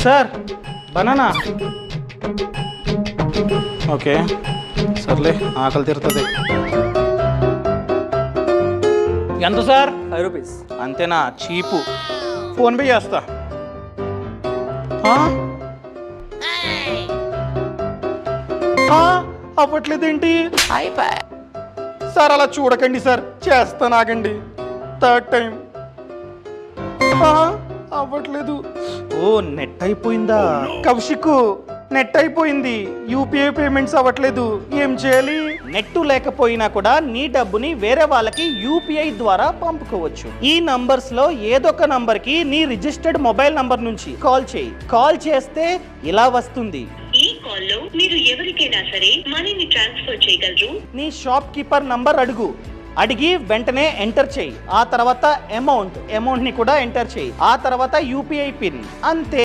Sir banana. Okay సర్లే, ఆకలి తీరుతుంది. ఎంత సార్? 5 రూపీస్. అంతేనా? చీపు. ఫోన్పే చేస్తా. అవ్వట్లేదేంటి? సార్ అలా చూడకండి సార్, చేస్తాను ఆగండి. 3rd time. అవ్వట్లేదు. ఓ నెట్ అయిపోయిందా? కౌశిక్ నెట్ అయిపోయింది, యూపీఐ పేమెంట్స్ అవ్వట్లేదు, ఏం చేయాలి? నెట్ లేకపోయినా కూడా నీ డబ్బుని వేరే వాళ్ళకి యూపీఐ ద్వారా పంపుకోవచ్చు. ఈ నంబర్స్ లో ఏదో ఒక నంబర్ కి నీ రిజిస్టర్డ్ మొబైల్ నంబర్ నుంచి కాల్ చేయి. కాల్ చేస్తే ఇలా వస్తుంది. ఈ కాల్లో మీరు ఎవరికైనా సరే మనీని ట్రాన్స్ఫర్ చేయగలరు. నీ షాప్ కీపర్ నంబర్ అడిగి వెంటనే ఎంటర్ చేయి. ఆ తర్వాత అమౌంట్ ని కూడా ఎంటర్ చేయి. ఆ తర్వాత యూపీఐ పిన్. అంతే.